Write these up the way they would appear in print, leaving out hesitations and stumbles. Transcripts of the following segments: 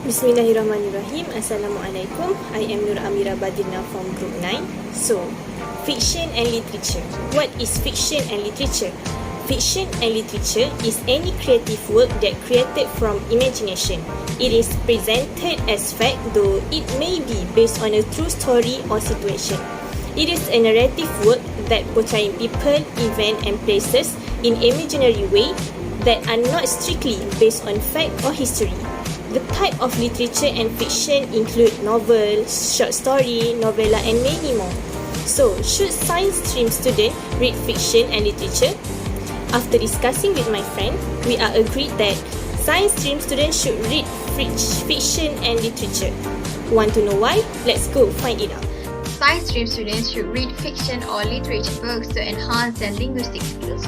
Bismillahirrahmanirrahim. Assalamualaikum. I am Nur Amira Badrina from Group 9. So, fiction and literature. What is fiction and literature? Fiction and literature is any creative work that created from imagination. It is presented as fact, though it may be based on a true story or situation. It is a narrative work that portrays people, events and places in imaginary way that are not strictly based on fact or history. The type of literature and fiction include novel, short story, novella and many more. So, should science stream students read fiction and literature? After discussing with my friend, we are agreed that science stream students should read fiction and literature. Want to know why? Let's go find it out. Science stream students should read fiction or literature books to enhance their linguistic skills.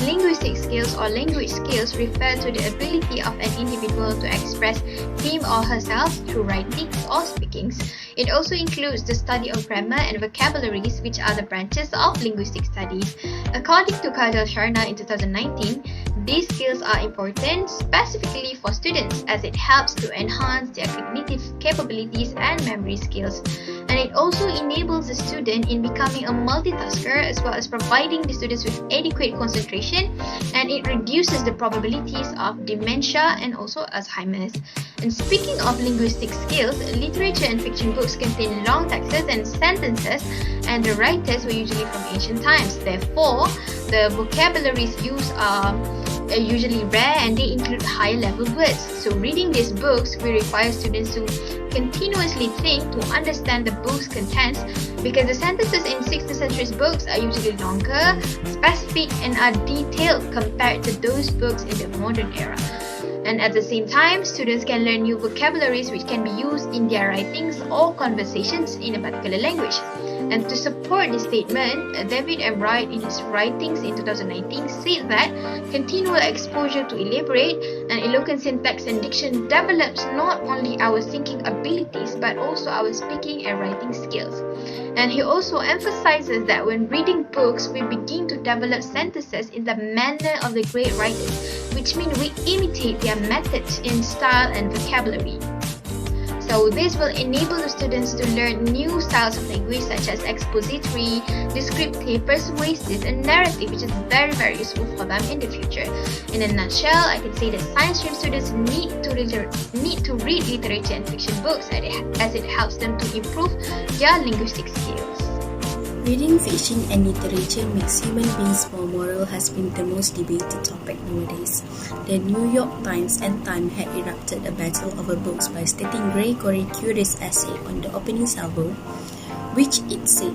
Linguistic skills or language skills refer to the ability of an individual to express him or herself through writings or speakings. It also includes the study of grammar and vocabularies, which are the branches of linguistic studies. According to Kajal Sharna in 2019, these skills are important specifically for students as it helps to enhance their cognitive capabilities and memory skills. And it also enables the student in becoming a multitasker as well as providing the students with adequate concentration, and it reduces the probabilities of dementia and also Alzheimer's. And speaking of linguistic skills, literature and fiction books contain long texts and sentences, and the writers were usually from ancient times. Therefore, the vocabularies used are usually rare and they include higher level words. So reading these books will require students to continuously think to understand the book's contents, because the sentences in 16th century books are usually longer, specific and are detailed compared to those books in the modern era. And at the same time, students can learn new vocabularies which can be used in their writings or conversations in a particular language. And to support this statement, David M. Wright in his writings in 2019 said that continual exposure to elaborate and eloquent syntax and diction develops not only our thinking abilities but also our speaking and writing skills. And he also emphasizes that when reading books, we begin to develop sentences in the manner of the great writers, which means we imitate their methods in style and vocabulary. So this will enable the students to learn new styles of language such as expository, descriptive, persuasive and narrative, which is very useful for them in the future. In a nutshell, I can say that science stream students need to read literature and fiction books as it helps them to improve their linguistic skills. Reading fiction and literature makes human beings more moral has been the most debated topic nowadays. The New York Times and Time had erupted a battle over books by stating Gregory Curie's essay on the opening salvo, which it said,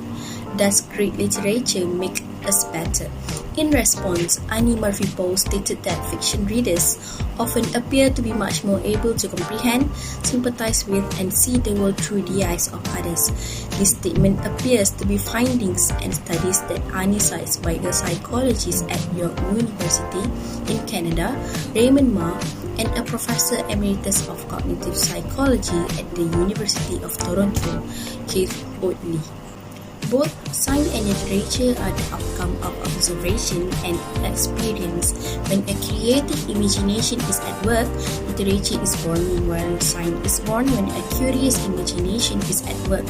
"Does great literature make us better?" In response, Annie Murphy Poe stated that fiction readers often appear to be much more able to comprehend, sympathize with, and see the world through the eyes of others. This statement appears to be findings and studies that Annie cites by a psychologist at York University in Canada, Raymond Ma, and a professor emeritus of cognitive psychology at the University of Toronto, Keith Oatley. Both science and literature are the outcome of observation and experience. When a creative imagination is at work, literature is born, while science is born when a curious imagination is at work.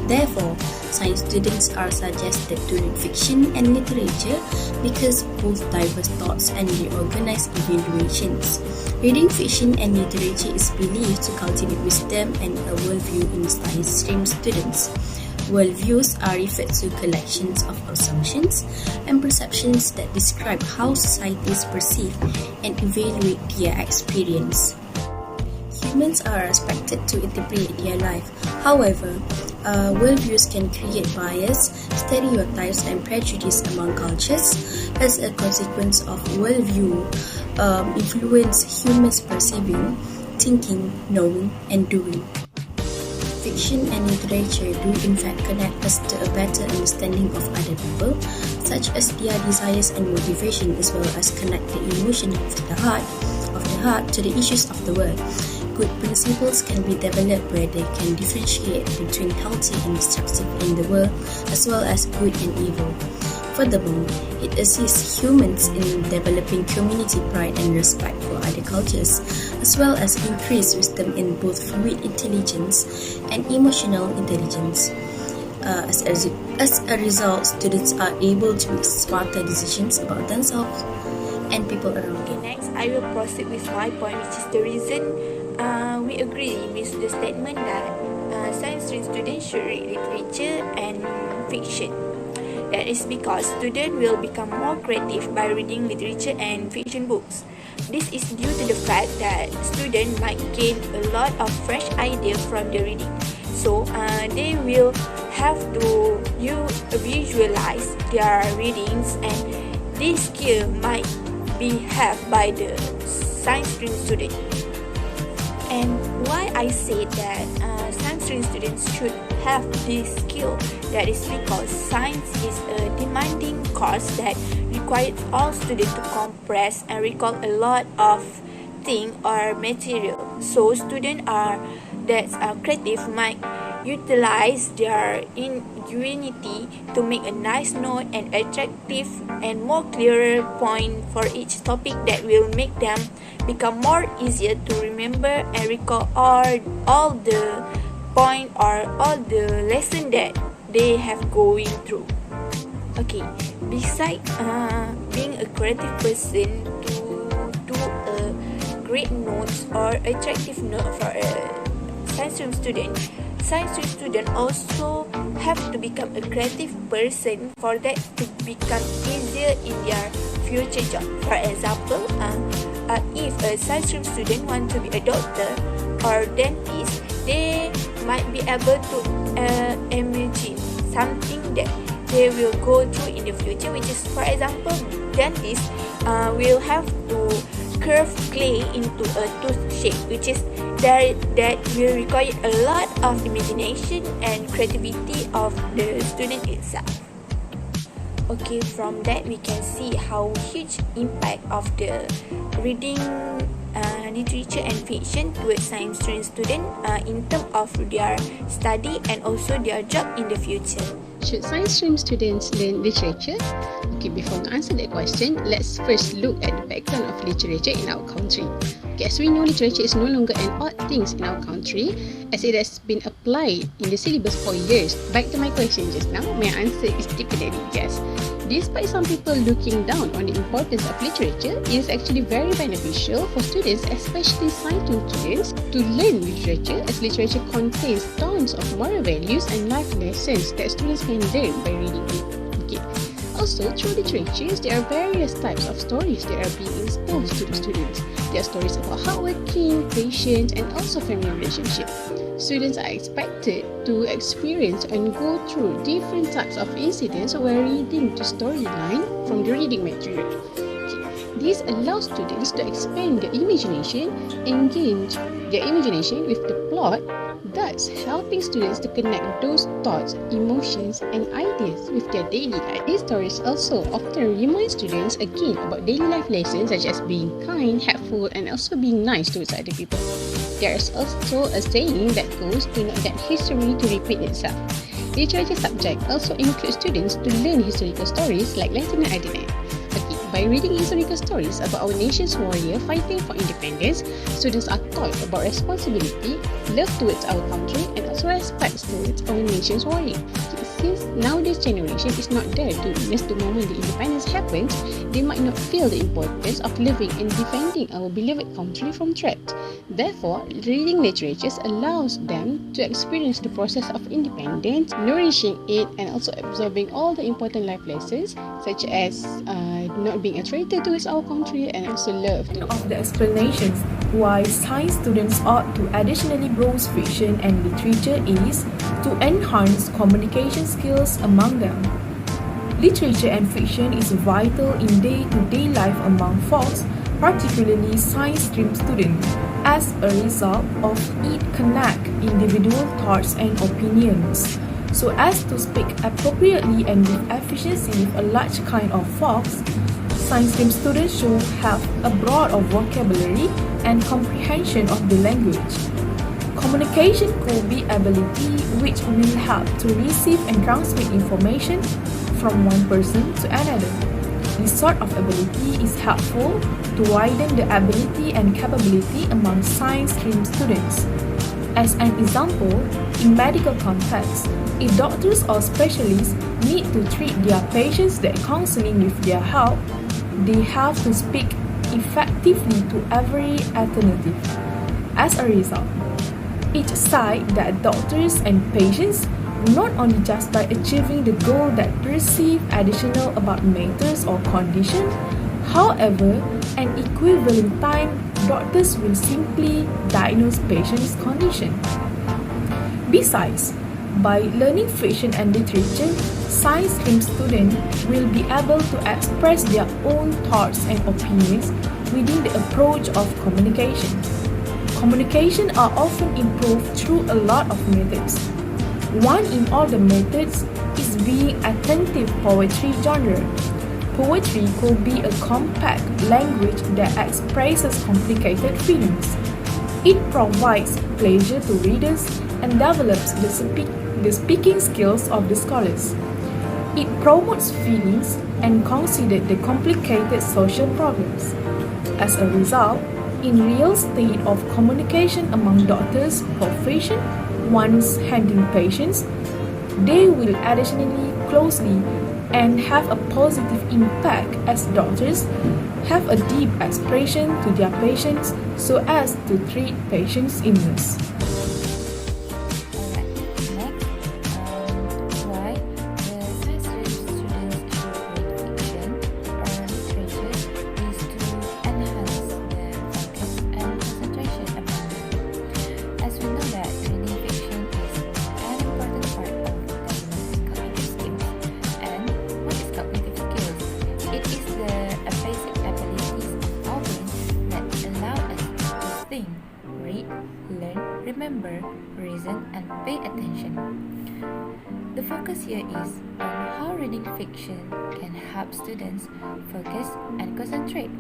Therefore, science students are suggested to read fiction and literature because both diverse thoughts and reorganized evaluations. Reading fiction and literature is believed to cultivate wisdom and a worldview in science stream students. Worldviews are referred to collections of assumptions and perceptions that describe how societies perceive and evaluate their experience. Humans are expected to interpret their life. However, worldviews can create bias, stereotypes, and prejudice among cultures. As a consequence of worldview, influence humans perceiving, thinking, knowing, and doing. Fiction and literature do in fact connect us to a better understanding of other people, such as their desires and motivation, as well as connect the emotion of the heart to the issues of the world. Good principles can be developed where they can differentiate between healthy and destructive in the world, as well as good and evil. Furthermore, it assist humans in developing community pride and respect for other cultures, as well as increase wisdom in both fluid intelligence and emotional intelligence. As a result, students are able to make smarter decisions about themselves and people around them. Next, I will proceed with my point, which is the reason we agree with the statement that science stream students should read literature and fiction. That is because students will become more creative by reading literature and fiction books. This is due to the fact that students might gain a lot of fresh ideas from the reading. So they will have to visualize their readings, and this skill might be had by the science stream student. And why I say that science stream students should have this skill, that is because science is a demanding course that requires all students to compress and recall a lot of things or material. So students that are creative might utilize their ingenuity to make a nice note and attractive and more clearer point for each topic that will make them become more easier to remember and recall all the point or all the lesson that they have going through. Okay, besides being a creative person to do a great notes or attractive note for a science stream student also have to become a creative person for that to become easier in their future job. For example, if a science stream student want to be a doctor or dentist, they might be able to imagine something that they will go through in the future, which is, for example, dentists will have to curve clay into a tooth shape, which is that will require a lot of imagination and creativity of the student itself. Okay, from that we can see how huge impact of the reading literature and fiction towards science stream student in terms of their study and also their job in the future. Should science stream students learn literature? Okay, before we answer that question, let's first look at the background of literature in our country. Okay, as we know, literature is no longer an odd thing in our country, as it has been applied in the syllabus for years. Back to my question just now, my answer is definitely yes. Despite some people looking down on the importance of literature, it is actually very beneficial for students, especially science students, to learn literature, as literature contains tons of moral values and life lessons that students can learn by reading it. Okay. Also, through literature, there are various types of stories that are being exposed to the students. There are stories about hardworking, patience, and also family relationships. Students are expected to experience and go through different types of incidents while reading the storyline from the reading material. Okay. This allows students to expand their imagination, engage their imagination with the plot, thus helping students to connect those thoughts, emotions, and ideas with their daily life. These stories also often remind students again about daily life lessons such as being kind, helpful, and also being nice towards other people. There is also a saying that goes, "Do not let history to repeat itself." Literature subject also includes students to learn historical stories like Lieutenant Adnan. Okay, by reading historical stories about our nation's warrior fighting for independence, students are taught about responsibility, love towards our country, and also respect towards our nation's warrior. Since nowadays generation is not there to witness the moment the independence happens, they might not feel the importance of living and defending our beloved country from threat. Therefore, reading literature allows them to experience the process of independence, nourishing it, and also absorbing all the important life lessons such as not being a traitor towards our country and also love. Of the explanations why science students ought to additionally browse fiction and literature is to enhance communication skills among them. Literature and fiction is vital in day-to-day life among folks, particularly science stream students. As a result of it connect individual thoughts and opinions, so as to speak appropriately and with efficiency with a large kind of folks. Science stream students should have a broad of vocabulary and comprehension of the language. Communication could be ability which will help to receive and transmit information from one person to another. This sort of ability is helpful to widen the ability and capability among science stream students. As an example, in medical context, if doctors or specialists need to treat their patients that counseling with their help, they have to speak effectively to every alternative. As a result, each side that doctors and patients not only just by achieving the goal that perceive additional about matters or condition, however, an equivalent time, doctors will simply diagnose patient's condition. Besides, by learning fiction and literature, science stream students will be able to express their own thoughts and opinions within the approach of communication. Communication are often improved through a lot of methods. One in all the methods is being attentive poetry genre. Poetry could be a compact language that expresses complicated feelings. It provides pleasure to readers and develops the speaking skills of the scholars. It promotes feelings and considers the complicated social problems. As a result, in real state of communication among doctors profession, once handling patients, they will additionally closely and have a positive impact as doctors have a deep expression to their patients so as to treat patients' illness. Why the science students should read fiction or literature is to enhance their focus and concentration among them. As we know that reading fiction is an important part of developing cognitive skills. And what is cognitive skills? It is a basic abilities of our brain that allow us to think, read, learn, remember, reason, and pay attention. The focus here is on how reading fiction can help students focus and concentrate.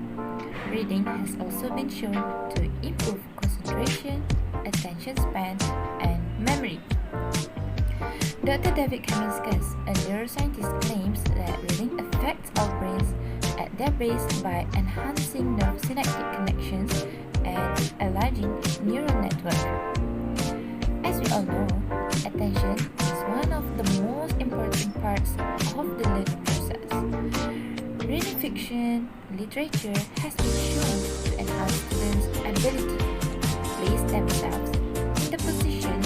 Reading has also been shown to improve concentration, attention span, and memory. Dr. David Kaminskas, a neuroscientist, claims that reading affects our brains at their base by enhancing nerve synaptic connections and enlarging neural network. As we all know, attention is one of the most important parts of the learning process. Reading fiction, literature has been shown to enhance students' ability to place themselves in the position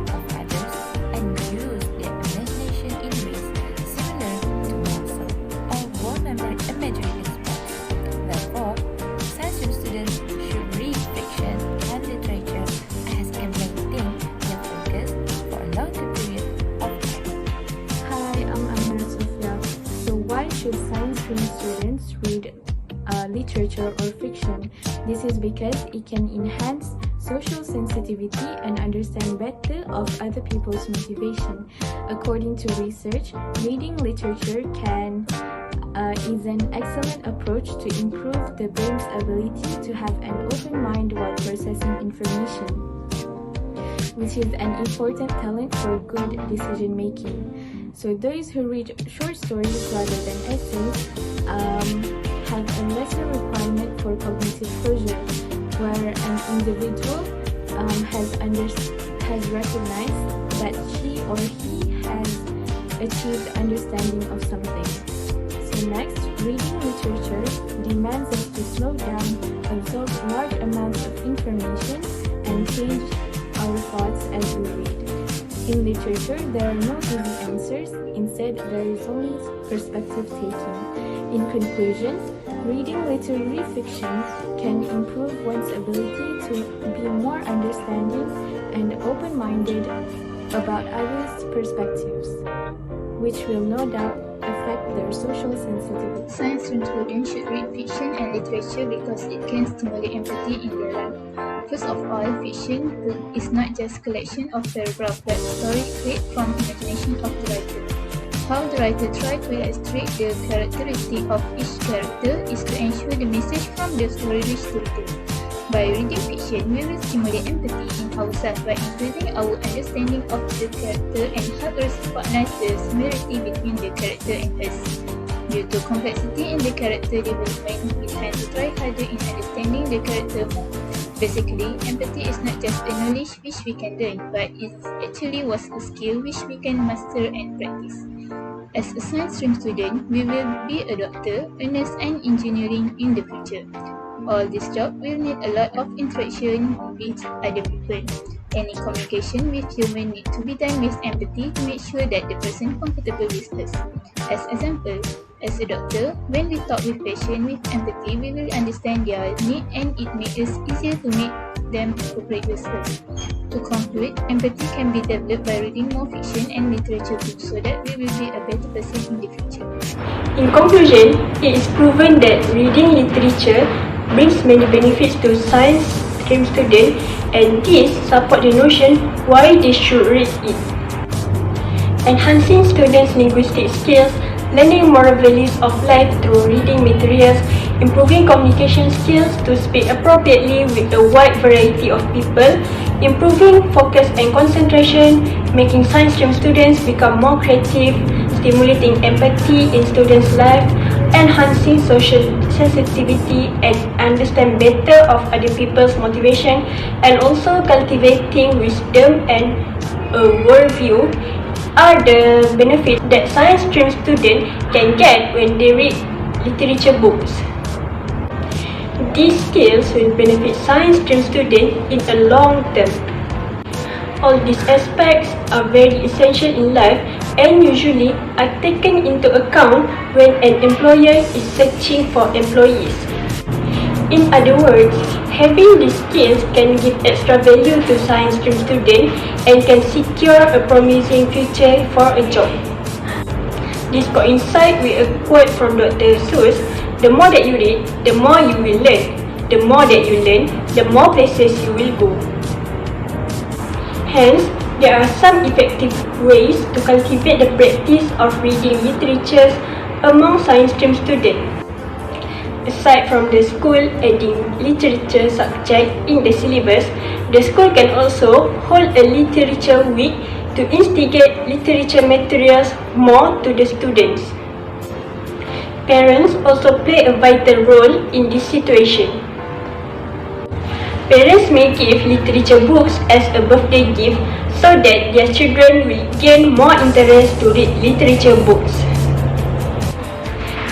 of others and use their imagination in ways similar to muscle or bone memory imagery in sports. Therefore, science students should read fiction and literature as can maintain their focus for a longer period of time. Hi, I'm Amira Sofia. So why should science stream students read literature or fiction? This is because it can enhance social sensitivity and understand better of other people's motivation. According to research, reading literature is an excellent approach to improve the brain's ability to have an open mind while processing information, which is an important talent for good decision making. So those who read short stories rather than essays have a lesser requirement for cognitive closure, where an individual has recognized that she or he has achieved understanding of something. So next, reading literature demands us to slow down, absorb large amounts of information, and change our thoughts as we read. In literature, there are no easy answers. Instead, there is only perspective taking. In conclusion, reading literary fiction can improve one's ability to be more understanding and open-minded about others' perspectives, which will no doubt affect their social sensitivity. Science students should read fiction and literature because it can stimulate empathy in their life. First of all, fiction is not just a collection of paragraphs but stories created from imagination of the writer. How the writer tries to illustrate the characteristic of each character is to ensure the message from the story reaches the reader. By reading fiction, we will stimulate empathy in ourselves by increasing our understanding of the character and help us recognize the similarity between the character and us. Due to complexity in the character development, we tend to try harder in understanding the character more. Basically, empathy is not just a knowledge which we can learn, but it actually was a skill which we can master and practice. As a science stream student, we will be a doctor, a nurse and engineering in the future. All this job will need a lot of interaction with other people. Any communication with human need to be done with empathy to make sure that the person comfortable with us. As example, as a doctor, when we talk with patient with empathy, we will understand their need and it makes us easier to make them cooperate with us. To conclude, empathy can be developed by reading more fiction and literature books so that we will be a better person in the future. In conclusion, it is proven that reading literature brings many benefits to science stream students, and this support the notion why they should read it. Enhancing students' linguistic skills, learning moral values of life through reading materials, improving communication skills to speak appropriately with a wide variety of people, improving focus and concentration, making science stream students become more creative, stimulating empathy in students' life, enhancing social sensitivity and understand better of other people's motivation, and also cultivating wisdom and a worldview are the benefits that science stream students can get when they read literature books. These skills will benefit science stream students in the long term. All these aspects are very essential in life and usually are taken into account when an employer is searching for employees. In other words, having these skills can give extra value to science stream students and can secure a promising future for a job. This coincides with a quote from Dr. Seuss: "The more that you read, the more you will learn. The more that you learn, the more places you will go." Hence, there are some effective ways to cultivate the practice of reading literatures among science stream students. Aside from the school adding literature subject in the syllabus, the school can also hold a literature week to instigate literature materials more to the students. Parents also play a vital role in this situation. Parents may give literature books as a birthday gift so that their children will gain more interest to read literature books.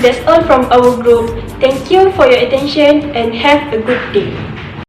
That's all from our group. Thank you for your attention and have a good day.